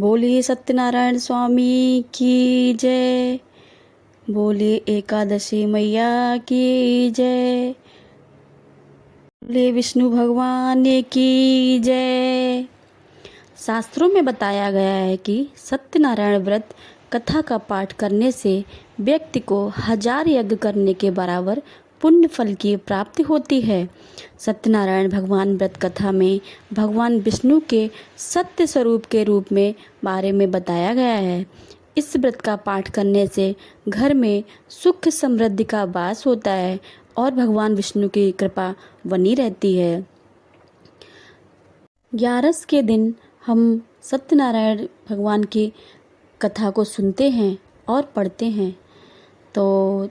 बोलिए सत्यनारायण स्वामी की जय। बोलिए एकादशी मैया की जय। बोलिए विष्णु भगवान की जय। शास्त्रों में बताया गया है कि सत्यनारायण व्रत कथा का पाठ करने से व्यक्ति को 1000 यज्ञ करने के बराबर पुण्य फल की प्राप्ति होती है। सत्यनारायण भगवान व्रत कथा में भगवान विष्णु के सत्य स्वरूप के रूप में बारे में बताया गया है। इस व्रत का पाठ करने से घर में सुख समृद्धि का वास होता है और भगवान विष्णु की कृपा बनी रहती है। 11 के दिन हम सत्यनारायण भगवान की कथा को सुनते हैं और पढ़ते हैं। तो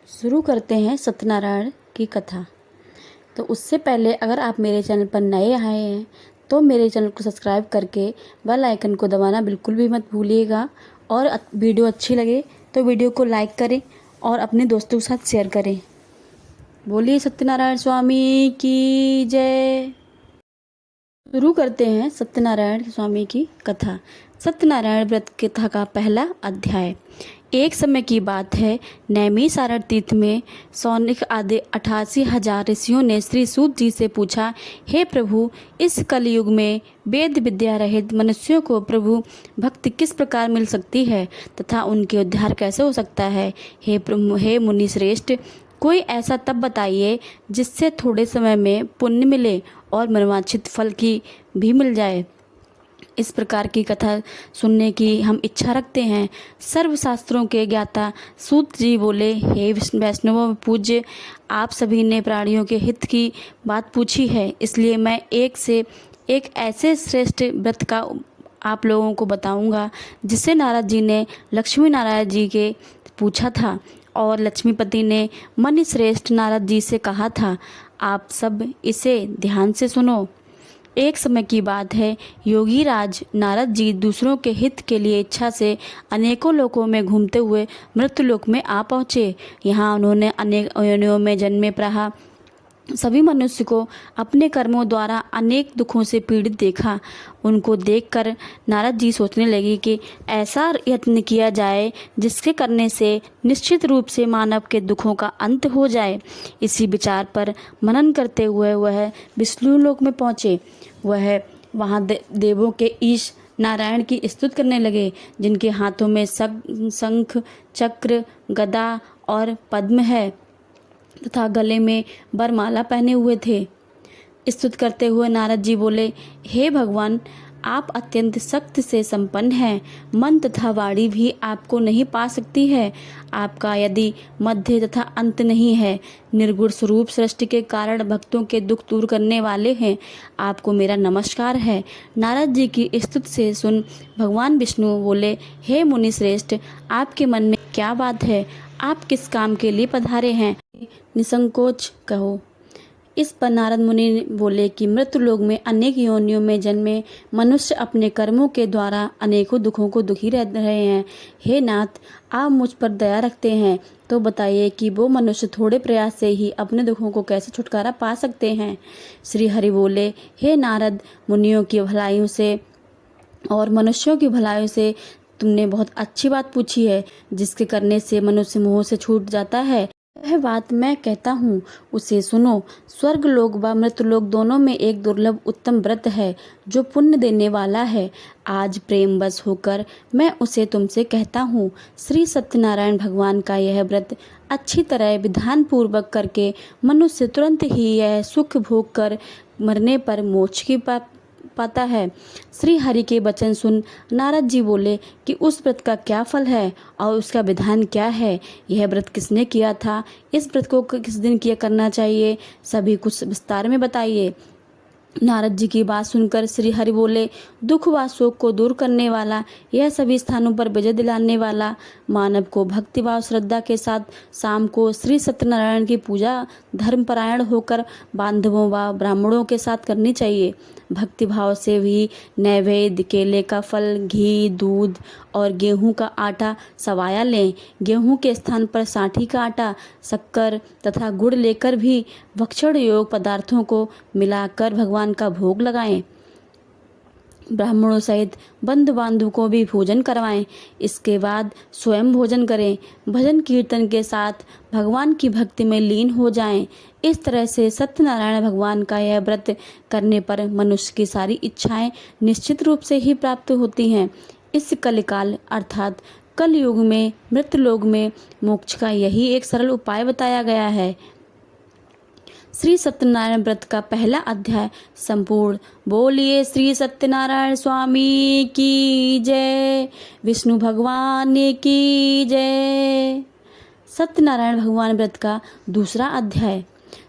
शुरू करते हैं सत्यनारायण की कथा। तो उससे पहले अगर आप मेरे चैनल पर नए आए हैं तो मेरे चैनल को सब्सक्राइब करके बेल आइकन को दबाना बिल्कुल भी मत भूलिएगा। और वीडियो अच्छी लगे तो वीडियो को लाइक करें और अपने दोस्तों के साथ शेयर करें। बोलिए सत्यनारायण स्वामी की जय। शुरू करते हैं सत्यनारायण स्वामी की कथा। सत्यनारायण व्रत कथा का पहला अध्याय। एक समय की बात है, नैमिषारण्य तीर्थ में सौनिक आदि 88,000 ऋषियों ने श्री सूत जी से पूछा, हे प्रभु, इस कलयुग में वेद विद्या रहित मनुष्यों को प्रभु भक्ति किस प्रकार मिल सकती है तथा उनके उद्धार कैसे हो सकता है। हे मुनि श्रेष्ठ, कोई ऐसा तप बताइए जिससे थोड़े समय में पुण्य मिले और मनवांछित फल की भी मिल जाए। इस प्रकार की कथा सुनने की हम इच्छा रखते हैं। सर्वशास्त्रों के ज्ञाता सूत जी बोले, हे वैष्णवों पूज्य, आप सभी ने प्राणियों के हित की बात पूछी है, इसलिए मैं एक से एक ऐसे श्रेष्ठ व्रत का आप लोगों को बताऊंगा जिसे नारद जी ने लक्ष्मी नारायण जी के पूछा था और लक्ष्मीपति ने मनि श्रेष्ठ नारद जी से कहा था, आप सब इसे ध्यान से सुनो। एक समय की बात है, योगी राज नारद जी दूसरों के हित के लिए इच्छा से अनेकों लोकों में घूमते हुए मृत्युलोक में आ पहुँचे। यहाँ उन्होंने अनेक योनियों में जन्मे रहा सभी मनुष्य को अपने कर्मों द्वारा अनेक दुखों से पीड़ित देखा। उनको देखकर नारद जी सोचने लगे कि ऐसा यत्न किया जाए जिसके करने से निश्चित रूप से मानव के दुखों का अंत हो जाए। इसी विचार पर मनन करते हुए वह विष्णु लोक में पहुँचे। वह वहाँ देवों के ईश नारायण की स्तुति करने लगे, जिनके हाथों में शंख, चक्र, गदा और पद्म है तथा गले में वरमाला पहने हुए थे। स्तुति करते हुए नारद जी बोले, हे भगवान, आप अत्यंत शक्ति से संपन्न हैं। मन तथा वाणी भी आपको नहीं पा सकती है। आपका यदि मध्य तथा अंत नहीं है। निर्गुण स्वरूप सृष्टि के कारण भक्तों के दुख दूर करने वाले हैं। आपको मेरा नमस्कार है। नारद जी की स्तुति से सुन भगवान विष्णु बोले, हे मुनि श्रेष्ठ, आपके मन में क्या बात है? आप किस काम के लिए पधारे हैं? निसंकोच कहो। इस पर नारद मुनि बोले कि मृत्युलोक में अनेक योनियों में जन्मे मनुष्य अपने कर्मों के द्वारा अनेकों दुखों को दुखी रह रहे हैं। हे नाथ, आप मुझ पर दया रखते हैं तो बताइए कि वो मनुष्य थोड़े प्रयास से ही अपने दुखों को कैसे छुटकारा पा सकते हैं। श्री हरि बोले, हे नारद, मुनियों की भलाइयों से और मनुष्यों की भलाइयों से तुमने बहुत अच्छी बात पूछी है, जिसके करने से मनुष्य मोह से छूट जाता है। वह बात मैं कहता हूँ, उसे सुनो। स्वर्ग लोक व मृत्युलोक दोनों में एक दुर्लभ उत्तम व्रत है जो पुण्य देने वाला है। आज प्रेम बस होकर मैं उसे तुमसे कहता हूँ। श्री सत्यनारायण भगवान का यह व्रत अच्छी तरह विधान पूर्वक करके मनुष्य तुरंत ही यह सुख भोग कर मरने पर मोक्ष की पाता है। श्री हरि के वचन सुन नारद जी बोले कि उस व्रत का क्या फल है और उसका विधान क्या है। यह व्रत किसने किया था? इस व्रत को किस दिन किया करना चाहिए? सभी कुछ विस्तार में बताइए। नारद जी की बात सुनकर श्री हरि बोले, दुख व शोक को दूर करने वाला, यह सभी स्थानों पर विजय दिलाने वाला, मानव को भक्ति व श्रद्धा के साथ शाम को श्री सत्यनारायण की पूजा धर्मपरायण होकर बांधवों व ब्राह्मणों के साथ करनी चाहिए। भक्ति भाव से भी नैवेद्य, केले का फल, घी, दूध और गेहूं का आटा सवाया लें। गेहूं के स्थान पर साठी का आटा, शक्कर तथा गुड़ लेकर भी भक्षण योग पदार्थों को मिलाकर भगवान का भोग लगाएं। ब्राह्मणों सहित बंधु बांधव को भी भोजन करवाएं। इसके बाद स्वयं भोजन करें। भजन कीर्तन के साथ भगवान की भक्ति में लीन हो जाएं। इस तरह से सत्यनारायण भगवान का यह व्रत करने पर मनुष्य की सारी इच्छाएं निश्चित रूप से ही प्राप्त होती हैं। इस कलिकाल अर्थात कलयुग में मृतलोक में मोक्ष का यही एक सरल उपाय बताया गया है। श्री सत्यनारायण व्रत का पहला अध्याय संपूर्ण। बोलिए श्री सत्यनारायण स्वामी की जय, विष्णु भगवान की जय। सत्यनारायण भगवान व्रत का दूसरा अध्याय।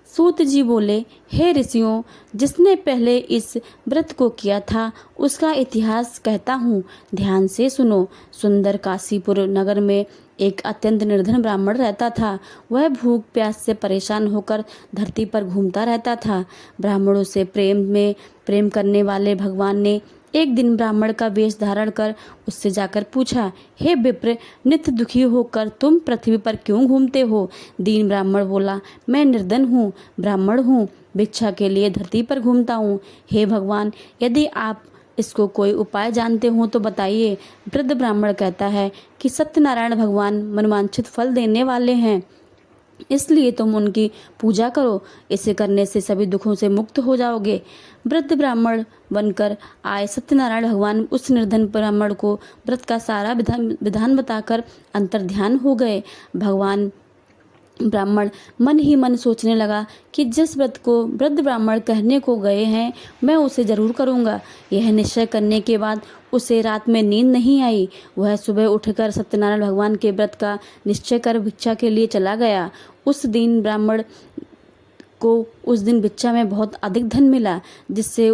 सूत जी बोले, हे ऋषियों, जिसने पहले इस व्रत को किया था उसका इतिहास कहता हूँ, ध्यान से सुनो। सुंदर काशीपुर नगर में एक अत्यंत निर्धन ब्राह्मण रहता था। वह भूख प्यास से परेशान होकर धरती पर घूमता रहता था। ब्राह्मणों से प्रेम करने वाले भगवान ने एक दिन ब्राह्मण का वेश धारण कर उससे जाकर पूछा, हे विप्र, नित्य दुखी होकर तुम पृथ्वी पर क्यों घूमते हो? दीन ब्राह्मण बोला, मैं निर्धन हूँ, ब्राह्मण हूँ, भिक्षा के लिए धरती पर घूमता हूँ। हे भगवान, यदि आप इसको कोई उपाय जानते हो तो बताइए। वृद्ध ब्राह्मण कहता है कि सत्यनारायण भगवान मनवांछित फल देने वाले हैं, इसलिए तुम उनकी पूजा करो। इसे करने से सभी दुखों से मुक्त हो जाओगे। वृद्ध ब्राह्मण बनकर आए सत्यनारायण भगवान उस निर्धन ब्राह्मण को व्रत का सारा विधान बताकर अंतर्ध्यान हो गए। ब्राह्मण मन ही मन सोचने लगा कि जिस व्रत को वृद्ध ब्राह्मण कहने को गए हैं मैं उसे जरूर करूँगा। यह निश्चय करने के बाद उसे रात में नींद नहीं आई। वह सुबह उठकर सत्यनारायण भगवान के व्रत का निश्चय कर भिक्षा के लिए चला गया। उस दिन भिक्षा में बहुत अधिक धन मिला, जिससे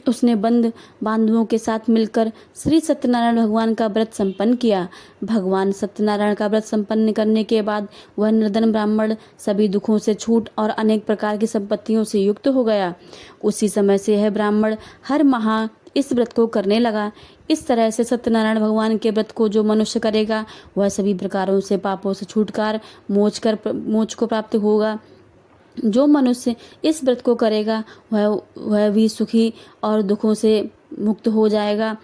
उसने बांधवों के साथ मिलकर श्री सत्यनारायण भगवान का व्रत संपन्न किया। भगवान सत्यनारायण का व्रत संपन्न करने के बाद वह निर्धन ब्राह्मण सभी दुखों से छूट और अनेक प्रकार की संपत्तियों से युक्त हो गया। उसी समय से यह ब्राह्मण हर माह इस व्रत को करने लगा। इस तरह से सत्यनारायण भगवान के व्रत को जो मनुष्य करेगा वह सभी प्रकारों से पापों से छूटकर मोक्ष को प्राप्त होगा। जो मनुष्य इस व्रत को करेगा वह भी सुखी और दुखों से मुक्त हो जाएगा।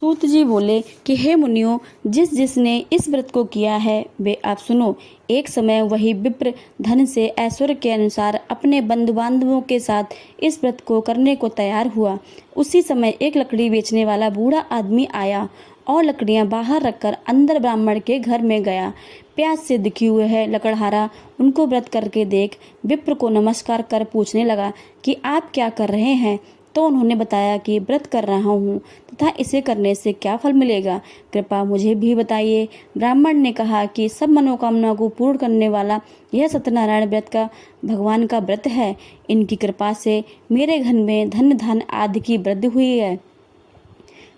सूत जी बोले कि हे मुनियों, जिसने इस व्रत को किया है वे आप सुनो। एक समय वही विप्र धन से ऐश्वर्य के अनुसार अपने बंधु बांधवों के साथ इस व्रत को करने को तैयार हुआ। उसी समय एक लकड़ी बेचने वाला बूढ़ा आदमी आया और लकड़ियां बाहर रखकर अंदर ब्राह्मण के घर में गया। प्यास से दुखी हुए है लकड़हारा उनको व्रत करके देख विप्र को नमस्कार कर पूछने लगा कि आप क्या कर रहे हैं? तो उन्होंने बताया कि व्रत कर रहा हूँ तथा इसे करने से क्या फल मिलेगा, कृपया मुझे भी बताइए। ब्राह्मण ने कहा कि सब मनोकामना को पूर्ण करने वाला यह सत्यनारायण व्रत का भगवान का व्रत है। इनकी कृपा से मेरे घर में धन धान आदि की वृद्धि हुई है।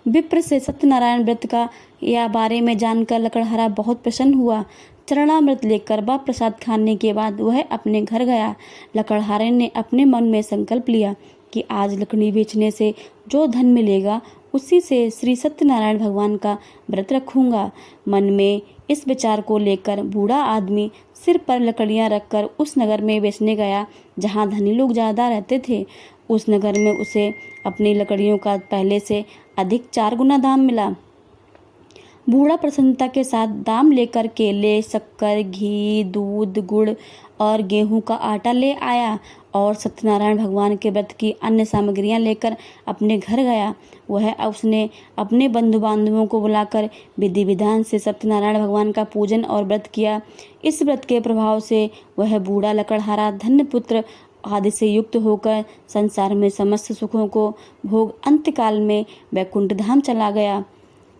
विप्र से सत्यनारायण व्रत का या बारे में जानकर लकड़हारा बहुत प्रसन्न हुआ। चरणामृत लेकर व प्रसाद खाने के बाद वह अपने घर गया। लकड़हारे ने अपने मन में संकल्प लिया कि आज लकड़ी बेचने से जो धन मिलेगा उसी से श्री सत्यनारायण भगवान का व्रत रखूंगा। मन में इस विचार को लेकर बूढ़ा आदमी सिर पर लकड़ियां रखकर उस नगर में बेचने गया जहां धनी लोग ज़्यादा रहते थे। उस नगर में उसे अपनी लकड़ियों का पहले से अधिक 4 गुना दाम मिला। बूढ़ा प्रसन्नता के साथ दाम लेकर केले, शक्कर, घी, दूध, गुड़ और गेहूं का आटा ले आया और सत्यनारायण भगवान के व्रत की अन्य सामग्रियां लेकर अपने घर गया। उसने अपने बंधु बांधवों को बुलाकर विधि विधान से सत्यनारायण भगवान का पूजन और व्रत किया। इस व्रत के प्रभाव से वह बूढ़ा लकड़हारा धन्य पुत्र आदि से युक्त होकर संसार में समस्त सुखों को भोग अंतकाल में वैकुंठ धाम चला गया।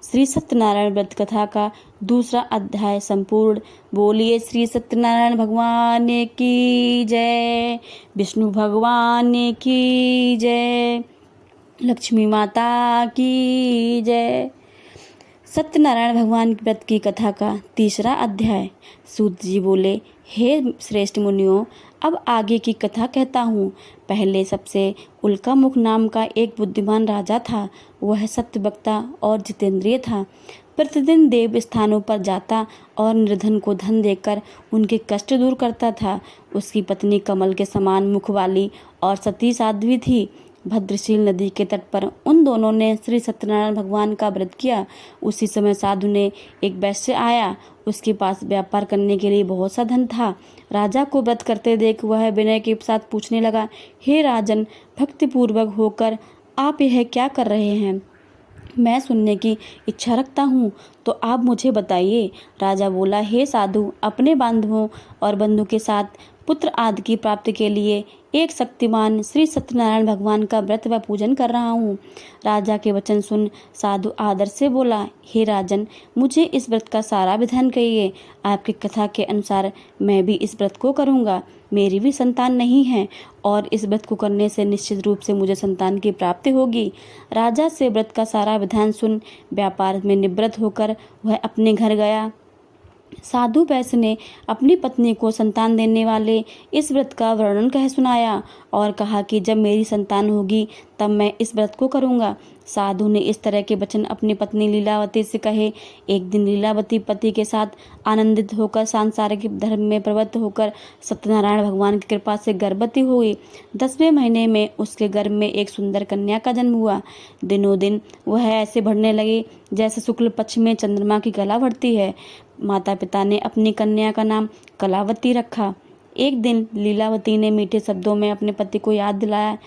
श्री सत्यनारायण व्रत कथा का दूसरा अध्याय संपूर्ण। बोलिए श्री सत्यनारायण भगवान की जय, विष्णु भगवान की जय, लक्ष्मी माता की जय। सत्यनारायण भगवान व्रत की कथा का तीसरा अध्याय। सूत जी बोले, हे श्रेष्ठ मुनियों, अब आगे की कथा कहता हूँ। पहले सबसे उल्कामुख नाम का एक बुद्धिमान राजा था। वह सत्यवक्ता और जितेंद्रिय था। प्रतिदिन देव स्थानों पर जाता और निर्धन को धन देकर उनके कष्ट दूर करता था। उसकी पत्नी कमल के समान मुख वाली और सती साध्वी थी। भद्रशील नदी के तट पर उन दोनों ने श्री सत्यनारायण भगवान का व्रत किया। उसी समय साधु ने एक वैश्य आया। उसके पास व्यापार करने के लिए बहुत सा धन था। राजा को व्रत करते देख वह विनय के साथ पूछने लगा, हे राजन, भक्तिपूर्वक होकर आप यह क्या कर रहे हैं? मैं सुनने की इच्छा रखता हूँ, तो आप मुझे बताइए। राजा बोला, हे साधु, अपने बांधवों और बंधु के साथ पुत्र आदि की प्राप्ति के लिए एक शक्तिमान श्री सत्यनारायण भगवान का व्रत व पूजन कर रहा हूँ। राजा के वचन सुन साधु आदर से बोला, हे राजन, मुझे इस व्रत का सारा विधान कहिए। आपकी कथा के अनुसार मैं भी इस व्रत को करूँगा। मेरी भी संतान नहीं है और इस व्रत को करने से निश्चित रूप से मुझे संतान की प्राप्ति होगी। राजा से व्रत का सारा विधान सुन व्यापार में निवृत्त होकर वह अपने घर गया। साधु वैश्य ने अपनी पत्नी को संतान देने वाले इस व्रत का वर्णन कह सुनाया और कहा कि जब मेरी संतान होगी तब मैं इस व्रत को करूँगा। साधु ने इस तरह के वचन अपनी पत्नी लीलावती से कहे। एक दिन लीलावती पति के साथ आनंदित होकर सांसारिक धर्म में प्रवृत्त होकर सत्यनारायण भगवान की कृपा से गर्भवती हुई। 10वें महीने में उसके गर्भ में एक सुंदर कन्या का जन्म हुआ। दिनों दिन वह ऐसे बढ़ने लगी जैसे शुक्ल पक्ष में चंद्रमा की कला बढ़ती है। माता पिता ने अपनी कन्या का नाम कलावती रखा। एक दिन लीलावती ने मीठे शब्दों में अपने पति को याद दिलाया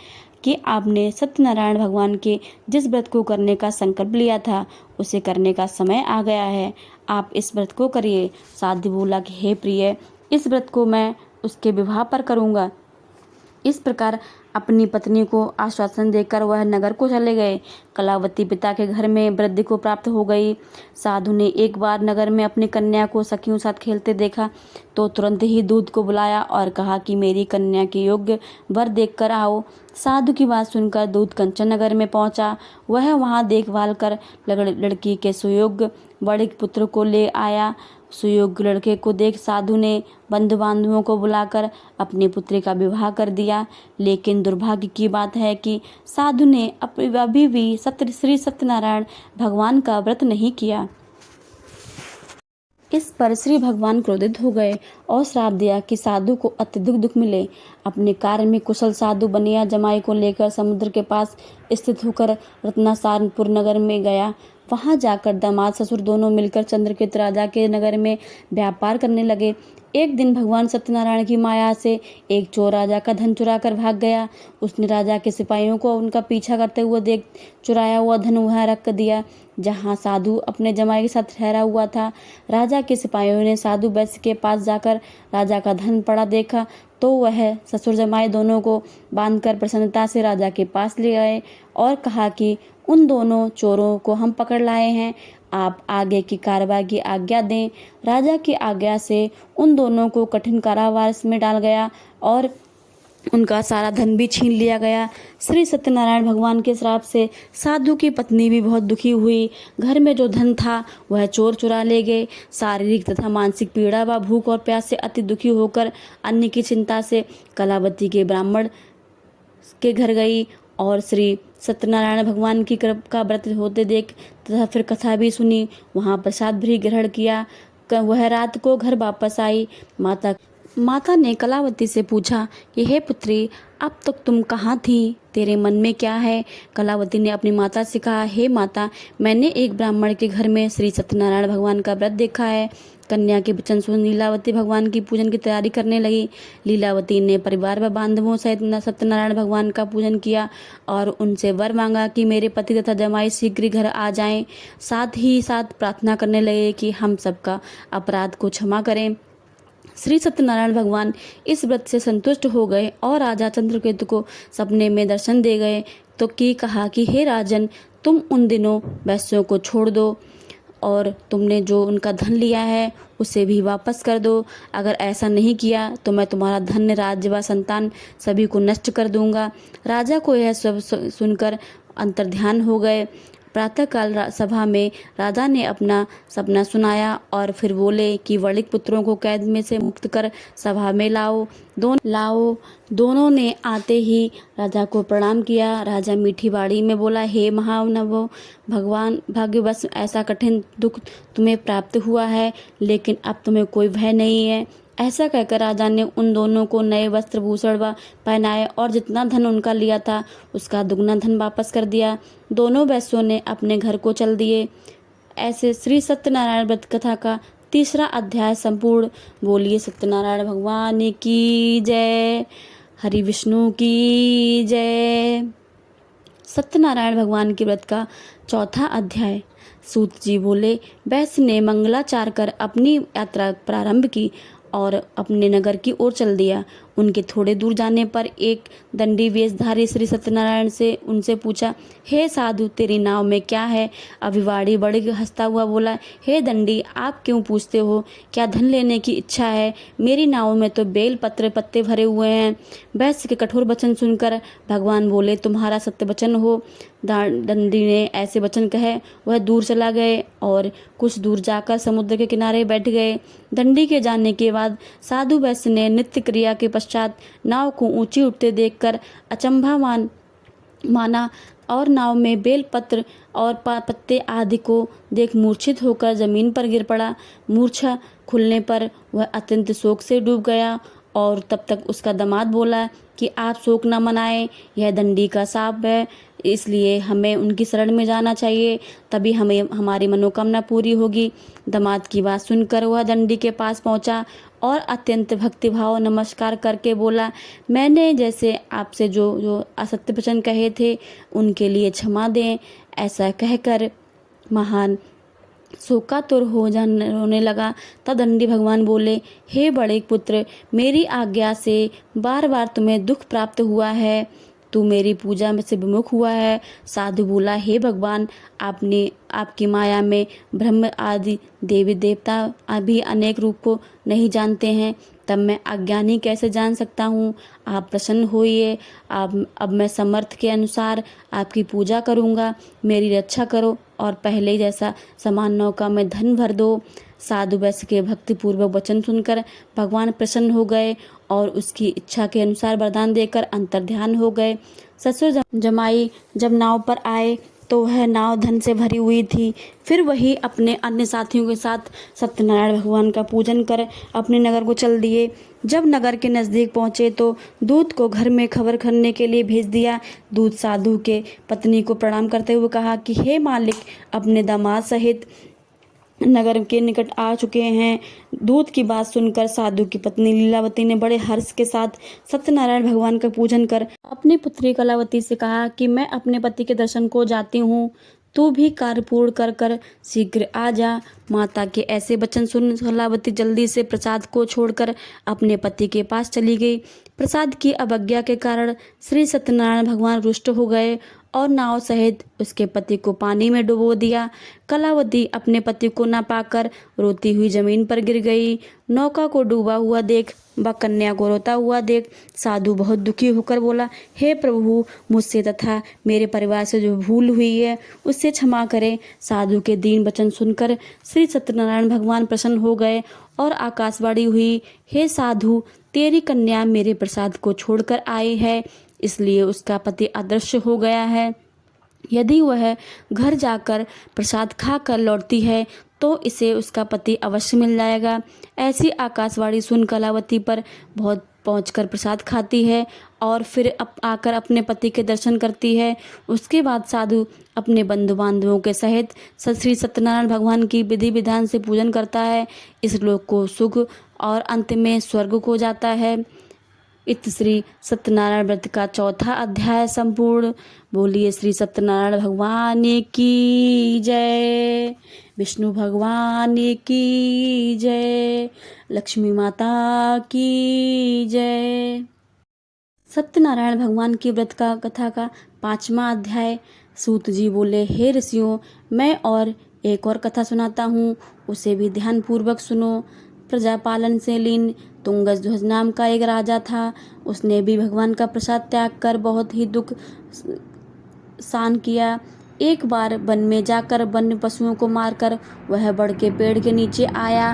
कि आपने सत्यनारायण भगवान के जिस व्रत को करने का संकल्प लिया था उसे करने का समय आ गया है। आप इस व्रत को करिए। साधु बोला कि हे प्रिय, इस व्रत को मैं उसके विवाह पर करूँगा। इस प्रकार अपनी पत्नी को आश्वासन देकर वह नगर को चले गए। कलावती पिता के घर में वृद्धि को प्राप्त हो गई। साधु ने एक बार नगर में अपनी कन्या को सखियों साथ खेलते देखा तो तुरंत ही दूत को बुलाया और कहा कि मेरी कन्या के योग्य वर देखकर आओ। साधु की बात सुनकर दूत कंचन नगर में पहुंचा। वह वहां देखभाल कर लड़की के सुयोग्य बड़े पुत्र को ले आया। सुयोग्य लड़के को देख साधु ने बंधु बांधवों को बुलाकर अपनी पुत्री का विवाह कर दिया। लेकिन दुर्भाग्य की बात है कि साधु ने अभी भी श्री सत्यनारायण भगवान का व्रत नहीं किया। इस पर श्री भगवान क्रोधित हो गए और श्राप दिया कि साधु को अत्यधिक दुख मिले। अपने कार्य में कुशल साधु बनिया जमाई को लेकर समुद्र के पास स्थित होकर रत्नासारपुर नगर में गया। वहां जाकर दामाद ससुर दोनों मिलकर चंद्रकेत राजा के नगर में व्यापार करने लगे। एक दिन भगवान सत्यनारायण की माया से एक चोर राजा का धन चुरा कर भाग गया। उसने राजा के सिपाहियों को उनका पीछा करते हुए देख चुराया हुआ धन वहां रख दिया जहां साधु अपने जमाई के साथ ठहरा हुआ था। राजा के सिपाहियों ने साधु वैश्य के पास जाकर राजा का धन पड़ा देखा तो वह ससुर जमाई दोनों को बांधकर प्रसन्नता से राजा के पास ले आए और कहा कि उन दोनों चोरों को हम पकड़ लाए हैं, आप आगे की कार्रवाई की आज्ञा दें। राजा की आज्ञा से उन दोनों को कठिन कारावास में डाल गया और उनका सारा धन भी छीन लिया गया। श्री सत्यनारायण भगवान के श्राप से साधु की पत्नी भी बहुत दुखी हुई। घर में जो धन था वह चोर चुरा ले गए। शारीरिक तथा मानसिक पीड़ा व भूख और प्यास से अति दुखी होकर अन्य की चिंता से कलावती के ब्राह्मण के घर गई और श्री सत्यनारायण भगवान की का व्रत होते देख तथा फिर कथा भी सुनी। वहाँ प्रसाद भी ग्रहण किया। वह रात को घर वापस आई। माता ने कलावती से पूछा कि हे पुत्री, अब तक तुम कहाँ थी? तेरे मन में क्या है? कलावती ने अपनी माता से कहा, हे माता, मैंने एक ब्राह्मण के घर में श्री सत्यनारायण भगवान का व्रत देखा है। कन्या के वचन सुन लीलावती भगवान की पूजन की तैयारी करने लगी। लीलावती ने परिवार व बांधवों सहित सत्यनारायण भगवान का पूजन किया और उनसे वर मांगा कि मेरे पति तथा जमाई शीघ्र घर आ जाएं। साथ ही साथ प्रार्थना करने लगे कि हम सबका अपराध को क्षमा करें। श्री सत्यनारायण भगवान इस व्रत से संतुष्ट हो गए और राजा चंद्रकेतु को सपने में दर्शन दे गए तो कहा कि हे राजन, तुम उन दिनों वैश्यों को छोड़ दो और तुमने जो उनका धन लिया है उसे भी वापस कर दो। अगर ऐसा नहीं किया तो मैं तुम्हारा धन, राज्य व संतान सभी को नष्ट कर दूंगा। राजा को यह सब सुनकर अंतर्ध्यान हो गए। प्रातःकाल सभा में राजा ने अपना सपना सुनाया और फिर बोले कि वणिक पुत्रों को कैद में से मुक्त कर सभा में लाओ। दोनों ने आते ही राजा को प्रणाम किया। राजा मीठी वाणी में बोला, हे महानवो, भगवान भाग्यवश ऐसा कठिन दुख तुम्हें प्राप्त हुआ है, लेकिन अब तुम्हें कोई भय नहीं है। ऐसा कहकर राजा ने उन दोनों को नए वस्त्र भूषण पहनाए और जितना धन उनका लिया था उसका दुगना धन वापस कर दिया। दोनों वैश्यों ने अपने घर को चल दिए। ऐसे श्री सत्यनारायण व्रत कथा का तीसरा अध्याय संपूर्ण। बोलिए सत्यनारायण भगवान की जय, हरि विष्णु की जय। सत्यनारायण भगवान के व्रत का चौथा अध्याय। सूत जी बोले, वैश्य ने मंगलाचार कर अपनी यात्रा प्रारंभ की और अपने नगर की ओर चल दिया। उनके थोड़े दूर जाने पर एक दंडी वेशधारी श्री सत्यनारायण से उनसे पूछा, हे साधु, तेरी नाव में क्या है? अभिवाड़ी बड़े हंसता हुआ बोला, हे दंडी, आप क्यों पूछते हो? क्या धन लेने की इच्छा है? मेरी नाव में तो बेल पत्र पत्ते भरे हुए हैं। वैश्य के कठोर वचन सुनकर भगवान बोले, तुम्हारा सत्य वचन हो। दंडी ने ऐसे वचन कहे वह दूर चला गए और कुछ दूर जाकर समुद्र के किनारे बैठ गए। दंडी के जाने के बाद साधु वैश्य ने नित्य क्रिया के पश्चात नाव को ऊंची उठते देखकर अचंभा माना और नाव में बेल पत्र और पत्ते आदि को देख मूर्छित होकर जमीन पर गिर पड़ा। मूर्छा खुलने पर वह अत्यंत शोक से डूब गया और तब तक उसका दामाद बोला कि आप शोक न मनाएं, यह दंडी का शाप है, इसलिए हमें उनकी शरण में जाना चाहिए, तभी हमें हमारी मनोकामना पूरी होगी। दामाद की बात सुनकर वह दंडी के पास पहुंचा और अत्यंत भक्तिभाव नमस्कार करके बोला, मैंने जैसे आपसे जो जो असत्य वचन कहे थे उनके लिए क्षमा दें। ऐसा कहकर महान शोकातुर होने लगा। तब दंडी भगवान बोले, हे बड़े पुत्र, मेरी आज्ञा से बार बार तुम्हें दुख प्राप्त हुआ है, तू मेरी पूजा में से विमुख हुआ है। साधु बोला, हे भगवान, आपने आपकी माया में ब्रह्म आदि देवी देवता भी अनेक रूप को नहीं जानते हैं, तब मैं अज्ञानी कैसे जान सकता हूँ? आप प्रसन्न होइए। अब मैं समर्थ के अनुसार आपकी पूजा करूँगा, मेरी रक्षा करो और पहले जैसा समान नौका में धन भर दो। साधु वैश्य के भक्तिपूर्वक वचन सुनकर भगवान प्रसन्न हो गए और उसकी इच्छा के अनुसार वरदान देकर अंतर्ध्यान हो गए। ससुर जमाई जब नाव पर आए तो वह नाव धन से भरी हुई थी। फिर वही अपने अन्य साथियों के साथ सत्यनारायण भगवान का पूजन कर अपने नगर को चल दिए। जब नगर के नज़दीक पहुँचे तो दूत को घर में खबर करने के लिए भेज दिया। दूत साधु के पत्नी को प्रणाम करते हुए कहा कि हे मालिक, अपने दामाद सहित नगर के निकट आ चुके हैं। दूत की बात सुनकर साधु की पत्नी लीलावती ने बड़े हर्ष के साथ सत्यनारायण भगवान का पूजन कर अपनी पुत्री कलावती से कहा कि मैं अपने पति के दर्शन को जाती हूँ, तू भी कार्य पूर्ण कर कर शीघ्र आ जा। माता के ऐसे वचन सुन कलावती जल्दी से प्रसाद को छोड़कर अपने पति के पास चली गई। प्रसाद की अवज्ञा के कारण श्री सत्यनारायण भगवान रुष्ट हो गए और नाव सहित उसके पति को पानी में डुबो दिया। कलावती अपने पति को न पाकर रोती हुई जमीन पर गिर गई। नौका को डूबा हुआ देख व कन्या को रोता हुआ देख साधु बहुत दुखी होकर बोला, हे प्रभु, मुझसे तथा मेरे परिवार से जो भूल हुई है उससे क्षमा करें। साधु के दीन वचन सुनकर श्री सत्यनारायण भगवान प्रसन्न हो गए और आकाशवाणी हुई, हे साधु, तेरी कन्या मेरे प्रसाद को छोड़कर आई है, इसलिए उसका पति अदृश्य हो गया है। यदि वह घर जाकर प्रसाद खाकर लौटती है तो इसे उसका पति अवश्य मिल जाएगा। ऐसी आकाशवाणी सुन कलावती पर बहुत पहुंचकर प्रसाद खाती है और फिर आकर अपने पति के दर्शन करती है। उसके बाद साधु अपने बंधु बांधवों के सहित श्री सत्यनारायण भगवान की विधि विधान से पूजन करता है। इस लोक को सुख और अंत में स्वर्ग को जाता है। इत श्री सत्यनारायण व्रत का चौथा अध्याय संपूर्ण। बोलिए श्री सत्यनारायण भगवान की जय, विष्णु भगवान की जय, लक्ष्मी माता की जय। सत्यनारायण भगवान की व्रत का कथा का पांचवा अध्याय। सूत जी बोले, हे ऋषियों, मैं और एक और कथा सुनाता हूँ, उसे भी ध्यान पूर्वक सुनो। प्रजापालन से लीन तुंगध्वज नाम का एक राजा था। उसने भी भगवान का प्रसाद त्याग कर बहुत ही दुख सहन किया। एक बार वन में जाकर वन्य पशुओं को मारकर वह बड़ के पेड़ के नीचे आया।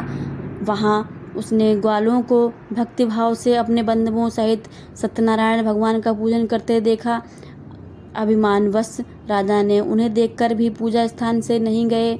वहाँ उसने ग्वालों को भक्तिभाव से अपने बंधुओं सहित सत्यनारायण भगवान का पूजन करते देखा। अभिमानवश राजा ने उन्हें देखकर भी पूजा स्थान से नहीं गए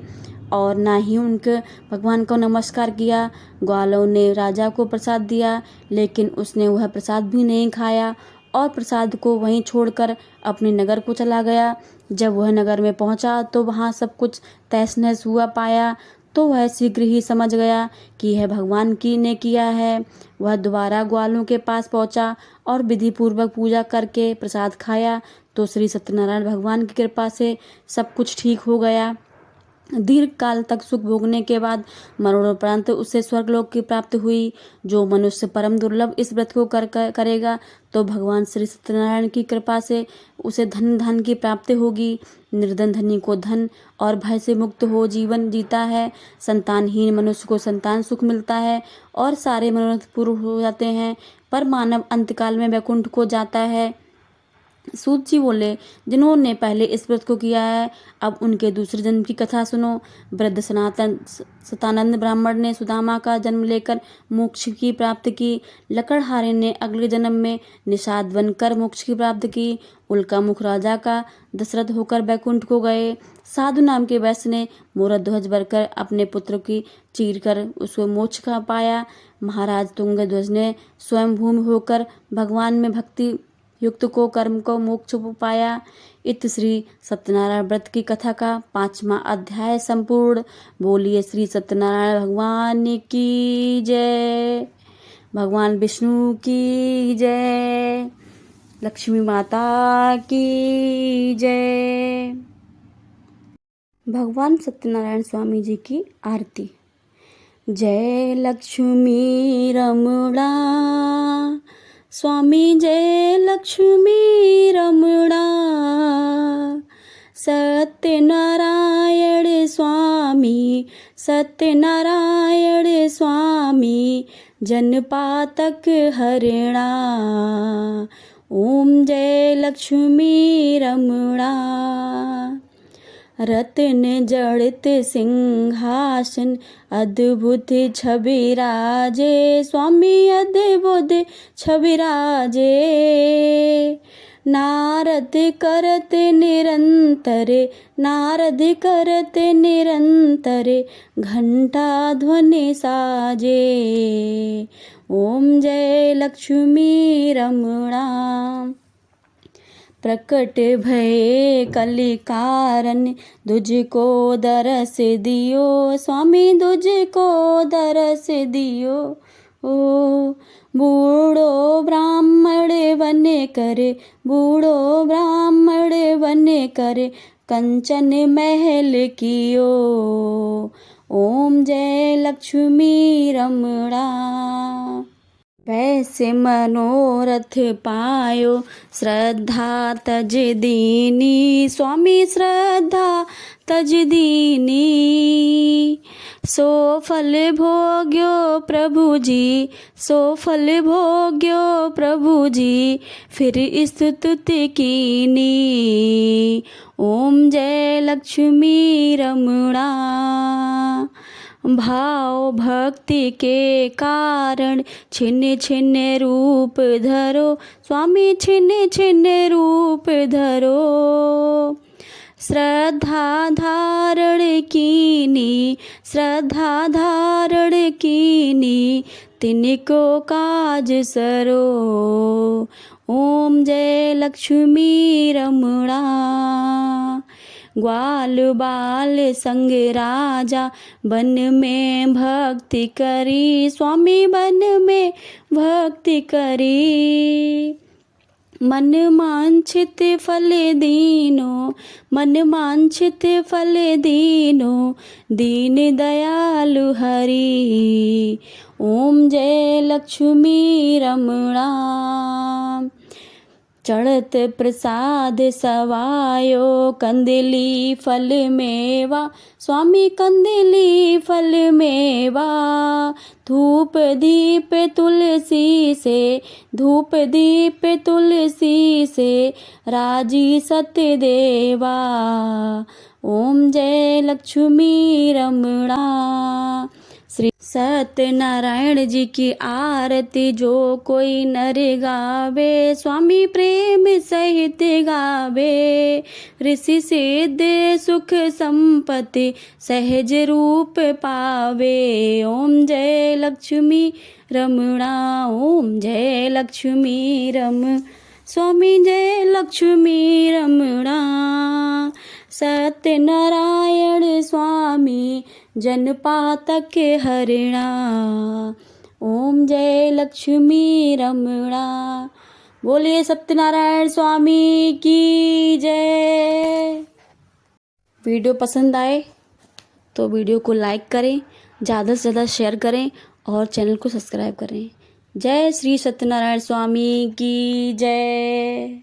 और ना ही उनके भगवान को नमस्कार किया। ग्वालों ने राजा को प्रसाद दिया, लेकिन उसने वह प्रसाद भी नहीं खाया और प्रसाद को वहीं छोड़कर अपने नगर को चला गया। जब वह नगर में पहुंचा तो वहां सब कुछ तहस नहस हुआ पाया, तो वह शीघ्र ही समझ गया कि यह भगवान की ने किया है। वह दोबारा ग्वालों के पास पहुंचा और विधि पूर्वक पूजा करके प्रसाद खाया, तो श्री सत्यनारायण भगवान की कृपा से सब कुछ ठीक हो गया। दीर्घ काल तक सुख भोगने के बाद मरणोपरांत उसे स्वर्गलोक की प्राप्ति हुई। जो मनुष्य परम दुर्लभ इस व्रत को करेगा तो भगवान श्री सत्यनारायण की कृपा से उसे धन की प्राप्ति होगी। निर्धन धनी को धन और भय से मुक्त हो जीवन जीता है। संतानहीन मनुष्य को संतान सुख मिलता है और सारे मनोरथ पूर्ण हो जाते हैं, पर मानव अंतकाल में वैकुंठ को जाता है। सूत जी बोले, जिन्होंने पहले इस व्रत को किया है, अब उनके दूसरे जन्म की कथा सुनो। वृद्ध सतानंद ब्राह्मण ने सुदामा का जन्म लेकर मोक्ष की प्राप्ति की। लकड़हारे ने अगले जन्म में निषाद बनकर मोक्ष की प्राप्ति की। उल्का मुख राजा का दशरथ होकर बैकुंठ को गए। साधु नाम के वैश्य ने मोरध्वज ध्वज भरकर अपने पुत्र की चीर कर उसको मोक्ष का पाया। महाराज तुंगध्वज ने स्वयं भूमि होकर भगवान में भक्ति युक्त को कर्म को मोक्ष पाया। इत श्री सत्यनारायण व्रत की कथा का 5वां अध्याय संपूर्ण। बोलिए श्री सत्यनारायण भगवान की जय। भगवान विष्णु की जय। लक्ष्मी माता की जय। भगवान सत्यनारायण स्वामी जी की आरती। जय लक्ष्मी रमणा स्वामी, जय लक्ष्मी रमणा। सत्यनारायण स्वामी, सत्यनारायण स्वामी, जनपातक हरिणा। ओम जय लक्ष्मी रमणा। रत्न जड़ित सिंहासन, अद्भुत छवि राजे स्वामी, अद्भुत छवि राजे। नारद करत निरंतर, नारद करत निरंतर, घंटा ध्वनि साजे। ओम जय लक्ष्मी रमणा। प्रकट भये कलि कारण, तुझको दरस दियो स्वामी, तुझको दरस दियो। ओ बूढ़ो ब्राह्मण बन करे, बूढ़ो ब्राह्मण बन करे, कंचन महल कियो। ओम जय लक्ष्मी रमणा। वैसे मनोरथ पायो, श्रद्धा तज दीनी स्वामी, श्रद्धा तज दीनी। सो फल भोग्यो प्रभु जी, सो फल भोग्यो प्रभु जी, फिर स्तुति कीनी। ओम जय लक्ष्मी रमणा। भाव भक्ति के कारण छिन्न छिन्न रूप धरो स्वामी, छिन्न छिन्न रूप धरो। श्रद्धा धारण कीनी, श्रद्धा धारण कीनी, तिनको काज सरो। ओम जय लक्ष्मी रमणा। ग्वाल बाल संग राजा, वन में भक्ति करी स्वामी, वन में भक्ति करी। मन वांछित फल दीनो, मन वांछित फल दीनो, दीन दयालु हरि। ओम जय लक्ष्मी रमणा। चढ़त प्रसाद सवायो, कंदली फल मेवा स्वामी, कंदली फल मेवा। धूप दीप तुलसी से, धूप दीप तुलसी से, राजी सत्य देवा। ओम जय लक्ष्मी रमणा। श्री सत्यनारायण जी की आरती जो कोई नर गावे, स्वामी प्रेम सहित गावे। ऋषि सिद्ध सुख संपत्ति सहज रूप पावे। ओम जय लक्ष्मी रमणा, ओम जय लक्ष्मी रम, स्वामी जय लक्ष्मी रमणा। सत्यनारायण स्वामी जन पातक हरिणा, ओम जय लक्ष्मी रमणा। बोलिए सत्यनारायण स्वामी की जय। वीडियो पसंद आए तो वीडियो को लाइक करें, ज़्यादा से ज़्यादा शेयर करें और चैनल को सब्सक्राइब करें। जय श्री सत्यनारायण स्वामी की जय।